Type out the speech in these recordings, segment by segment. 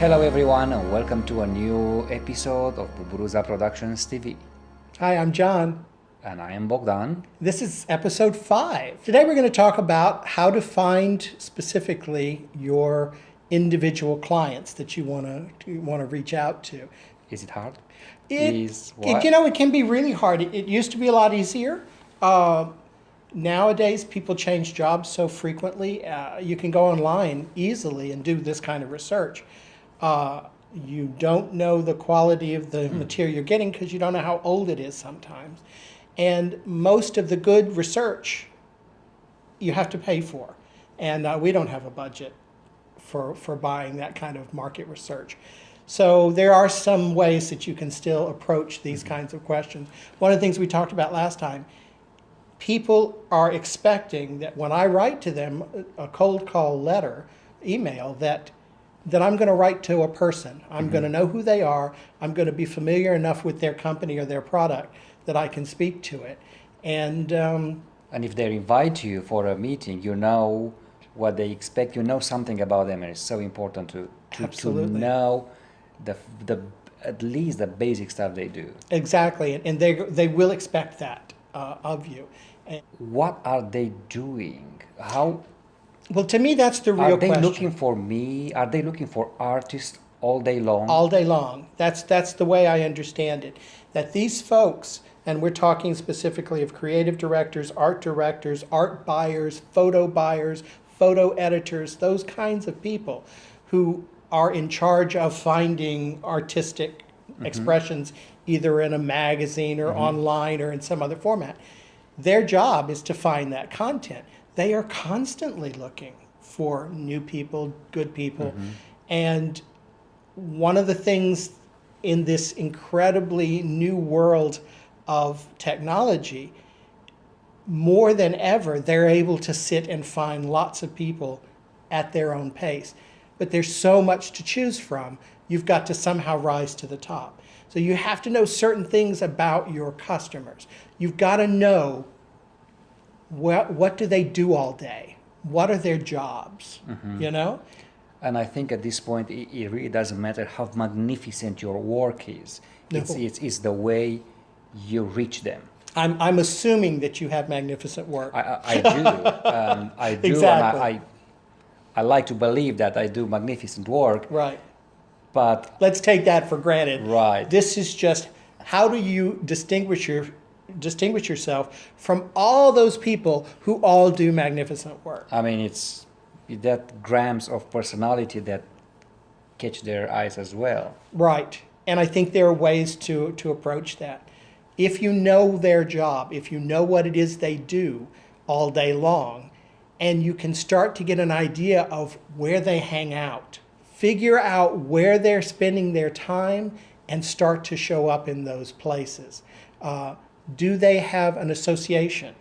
Hello everyone and welcome to a new episode of Buburuza Productions TV. Hi, I'm John. And I am Bogdan. This is episode 5. Today we're going to talk about how to find specifically your individual clients that you want to reach out to. Is it hard? It can be really hard. It used to be a lot easier. Nowadays, people change jobs so frequently. You can go online easily and do this kind of research. You don't know the quality of the material you're getting because you don't know how old it is sometimes. And most of the good research you have to pay for. And we don't have a budget for buying that kind of market research. So there are some ways that you can still approach these kinds of questions. One of the things we talked about last time, people are expecting that when I write to them a cold call letter, email, that I'm going to write to a person. I'm going to know who they are. I'm going to be familiar enough with their company or their product that I can speak to it. And if they invite you for a meeting, you know what they expect. You know something about them, and it's so important to know the at least the basic stuff they do. Exactly, and they will expect that of you. And what are they doing? How? Well, to me, that's the real question. Are they looking for me? Are they looking for artists all day long? All day long. That's the way I understand it. That these folks, and we're talking specifically of creative directors, art buyers, photo editors, those kinds of people who are in charge of finding artistic expressions either in a magazine or online or in some other format. Their job is to find that content. They are constantly looking for new people, good people. And one of the things in this incredibly new world of technology, more than ever, they're able to sit and find lots of people at their own pace. But there's so much to choose from, you've got to somehow rise to the top. So you have to know certain things about your customers. You've got to know what do they do all day? What are their jobs? You know? And I think at this point, it really doesn't matter how magnificent your work is. No. It's the way you reach them. I'm assuming that you have magnificent work. I do. I do. Exactly. And I like to believe that I do magnificent work. Right. But let's take that for granted. Right. This is just how do you distinguish yourself from all those people who all do magnificent work. I mean, it's that grams of personality that catch their eyes as well. Right. And I think there are ways to approach that. If you know their job, if you know what it is they do all day long, and you can start to get an idea of where they hang out, figure out where they're spending their time and start to show up in those places. Do they have an association?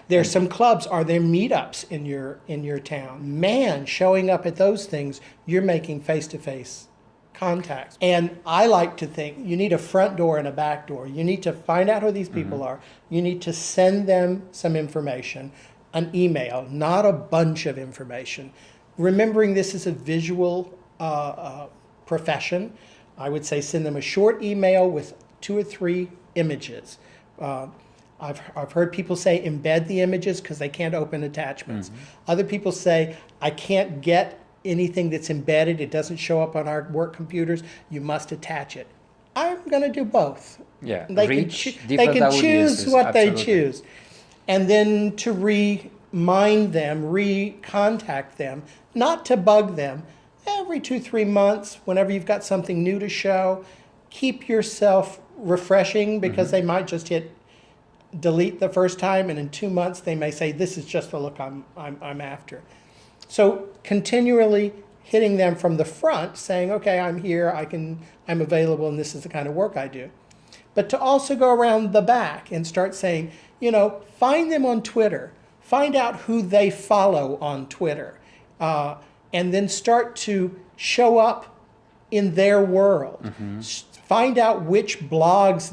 There's some clubs. Are there meetups in your town? Man, showing up at those things, you're making face-to-face contacts. And I like to think you need a front door and a back door. You need to find out who these people are. You need to send them some information, an email, not a bunch of information. Remembering this is a visual profession, I would say send them a short email with 2 or 3 images. I've heard people say embed the images because they can't open attachments. Other people say, I can't get anything that's embedded. It doesn't show up on our work computers. You must attach it. I'm going to do both. Yeah, they can choose what they choose. And then to remind them, re-contact them, not to bug them. Every 2-3 months, whenever you've got something new to show, keep yourself refreshing because they might just hit delete the first time, and in 2 months they may say, this is just the look I'm after. So continually hitting them from the front, saying, okay, I'm here, I'm available, and this is the kind of work I do. But to also go around the back and start saying, find them on Twitter, find out who they follow on Twitter, and then start to show up in their world. Find out which blogs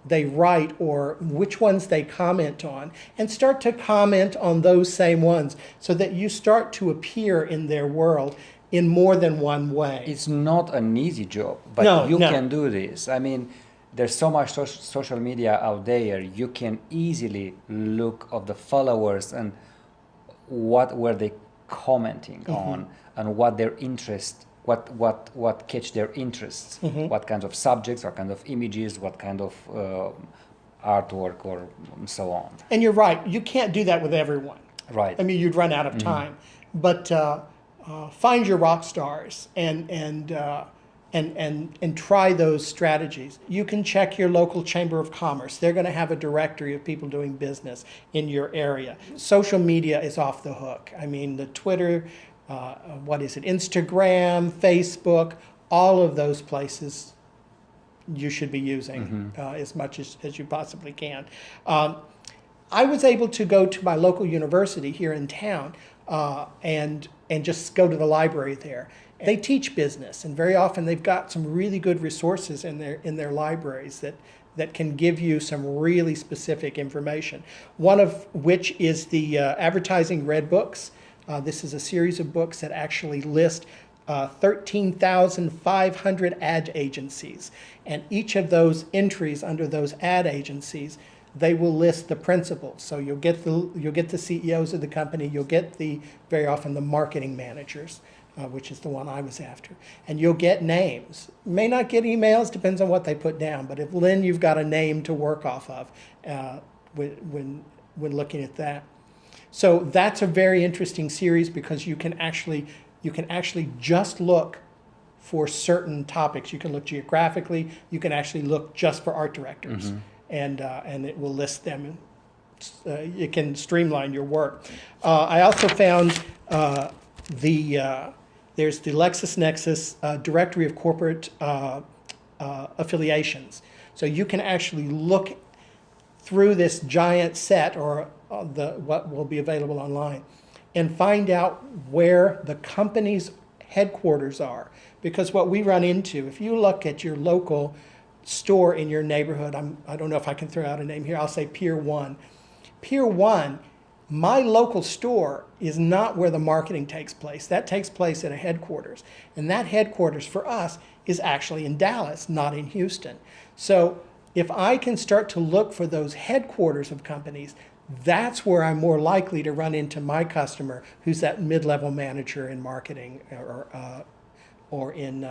they write or which ones they comment on, and start to comment on those same ones so that you start to appear in their world in more than one way. It's not an easy job, but No, you no. can do this. I mean, there's so much social media out there. You can easily look at the followers and what were they commenting on, and what their interest, what catch their interests, what kinds of subjects, what kind of images, what kind of artwork, or so on. And you're right, you can't do that with everyone. Right. I mean, you'd run out of time. But find your rock stars and try those strategies. You can check your local chamber of commerce. They're going to have a directory of people doing business in your area. Social media is off the hook. I mean, the Twitter, Instagram, Facebook, all of those places you should be using as much as you possibly can. I was able to go to my local university here in town and just go to the library there. They teach business, and very often they've got some really good resources in their libraries that can give you some really specific information. One of which is the Advertising Red Books. This is a series of books that actually list 13,500 ad agencies, and each of those entries under those ad agencies, they will list the principals. So you'll get the CEOs of the company, you'll get very often the marketing managers, which is the one I was after, and you'll get names. You may not get emails, depends on what they put down, but if Lynn, you've got a name to work off of when looking at that. So that's a very interesting series because you can actually just look for certain topics. You can look geographically. You can actually look just for art directors, and it will list them. It can streamline your work. I also found there's the LexisNexis directory of corporate affiliations. So you can actually look through this giant set, or what will be available online, and find out where the company's headquarters are. Because what we run into, if you look at your local store in your neighborhood, I don't know if I can throw out a name here, I'll say Pier 1. Pier 1, my local store is not where the marketing takes place. That takes place at a headquarters. And that headquarters for us is actually in Dallas, not in Houston. So if I can start to look for those headquarters of companies, that's where I'm more likely to run into my customer who's that mid-level manager in marketing or in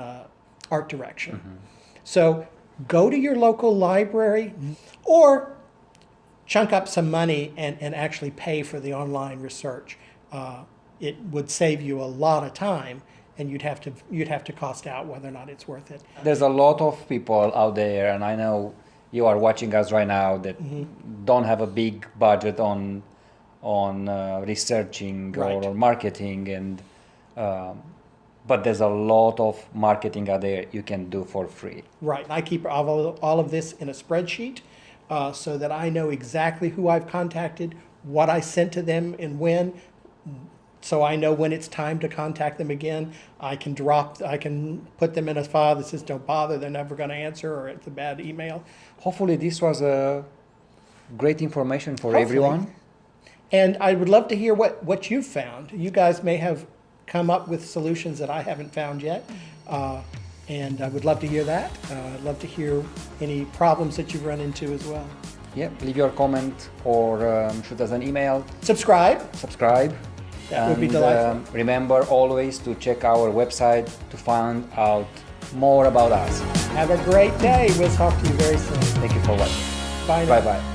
art direction. So go to your local library or chunk up some money and actually pay for the online research. It would save you a lot of time, and you'd have to cost out whether or not it's worth it. There's a lot of people out there, and I know you are watching us right now, that don't have a big budget on researching Right. or marketing, and but there's a lot of marketing out there you can do for free. Right. I keep all of this in a spreadsheet so that I know exactly who I've contacted, what I sent to them, and when. So I know when it's time to contact them again. I can put them in a file that says don't bother, they're never going to answer, or it's a bad email. Hopefully this was a great information for Hopefully. everyone. And I would love to hear what you've found. You guys may have come up with solutions that I haven't found yet. And I would love to hear that. I'd love to hear any problems that you've run into as well. Yeah, leave your comment or shoot us an email, Subscribe. That would be delightful. Remember always to check our website to find out more about us. Have a great day. We'll talk to you very soon. Thank you for watching. Bye now. Bye-bye.